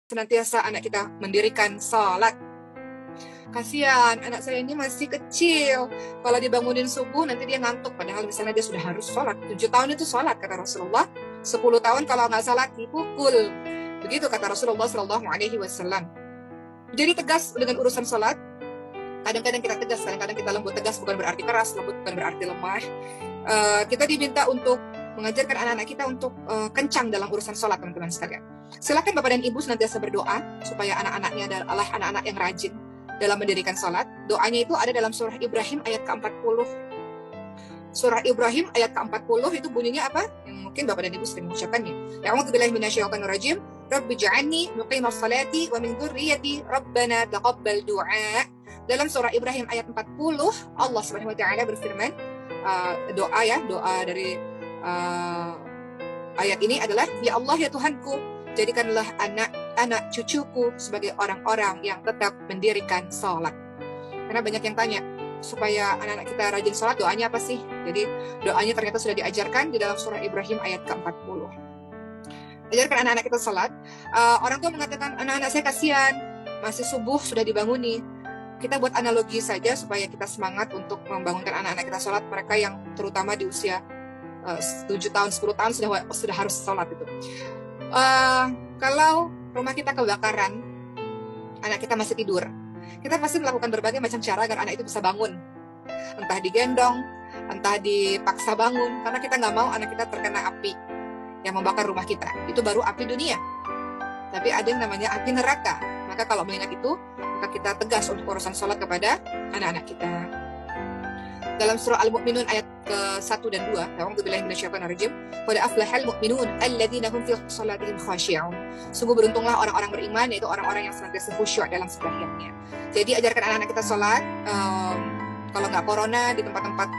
senantiasa anak kita mendirikan sholat. Kasihan, anak saya ini masih kecil. Kalau dibangunin subuh nanti dia ngantuk. Padahal misalnya dia sudah harus sholat. 7 tahun itu sholat kata Rasulullah. 10 tahun kalau nggak sholat dipukul. Begitu kata Rasulullah SAW. Jadi tegas dengan urusan sholat. Kadang-kadang kita tegas, kadang-kadang kita lembut. Tegas bukan berarti keras, lembut bukan berarti lemah. Kita diminta untuk mengajarkan anak-anak kita untuk kencang dalam urusan sholat, teman-teman sekalian. Silakan Bapak dan Ibu senantiasa berdoa supaya anak-anaknya adalah anak-anak yang rajin dalam mendirikan sholat. Doanya itu ada dalam surah Ibrahim ayat ke-40. Surah Ibrahim ayat ke-40 itu bunyinya apa? Yang mungkin Bapak dan Ibu sering mengucapkannya. A'udzubillahi minasyaitonirrajim. Rabbi ja'alni muqimas salati wa min dzurriyyati rabbana taqabbal du'a. Dalam surah Ibrahim ayat 40, Allah Subhanahu wa taala berfirman, doa dari ayat ini adalah, ya Allah ya Tuhanku, jadikanlah anak cucuku sebagai orang-orang yang tetap mendirikan sholat. Karena banyak yang tanya, supaya anak-anak kita rajin sholat, doanya apa sih? Jadi doanya ternyata sudah diajarkan di dalam surah Ibrahim ayat ke-40. Ajarkan anak-anak kita sholat. Orang tua mengatakan, anak-anak saya kasihan, masih subuh sudah dibanguni. Kita buat analogi saja supaya kita semangat untuk membangunkan anak-anak kita sholat, mereka yang terutama di usia 7 tahun, 10 tahun sudah harus sholat itu. Kalau rumah kita kebakaran, anak kita masih tidur, kita pasti melakukan berbagai macam cara agar anak itu bisa bangun. Entah digendong, entah dipaksa bangun, karena kita nggak mau anak kita terkena api yang membakar rumah kita. Itu baru api dunia. Tapi ada yang namanya api neraka. Maka kalau mengingat itu, maka kita tegas untuk urusan sholat kepada anak-anak kita. Dalam surah Al-Mu'minun ayat ke-1 dan 2, A'udzubillahi minasyaitonirrajim, qad aflahal mu'minun alladzina hum fi shalatihim khashi'un. Sungguh beruntunglah orang-orang beriman, yaitu orang-orang yang senantiasa khusyuk dalam sembahyangnya. Jadi ajarkan anak-anak kita sholat. Kalau nggak corona, di tempat-tempat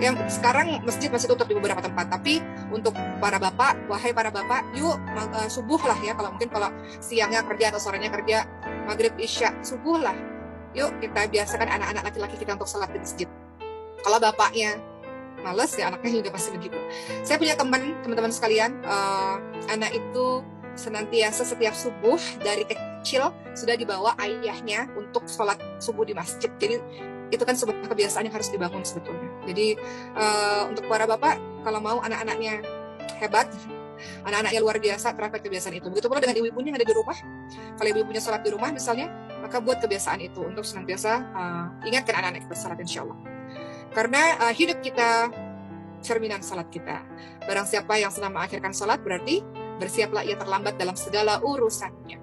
yang sekarang masjid masih tutup di beberapa tempat, tapi untuk para bapak, wahai para bapak, yuk subuh lah ya, kalau mungkin kalau siangnya kerja atau sorenya kerja, maghrib isya, subuh lah, yuk kita biasakan anak-anak laki-laki kita untuk sholat di masjid. Kalau bapaknya males ya, anaknya juga pasti begitu. Saya punya teman-teman sekalian, anak itu senantiasa setiap subuh dari kecil sudah dibawa ayahnya untuk sholat subuh di masjid. Jadi itu kan sebuah kebiasaan yang harus dibangun sebetulnya. Jadi untuk para bapak, kalau mau anak-anaknya hebat, anak-anaknya luar biasa, terapkan kebiasaan itu. Begitu pula dengan ibu-ibunya yang ada di rumah. Kalau ibu-ibunya sholat di rumah misalnya, maka buat kebiasaan itu untuk senantiasa ingatkan anak-anak kita sholat, insya Allah. Karena hidup kita cerminan sholat kita. Barang siapa yang senang mengakhirkan sholat, berarti bersiaplah ia terlambat dalam segala urusannya.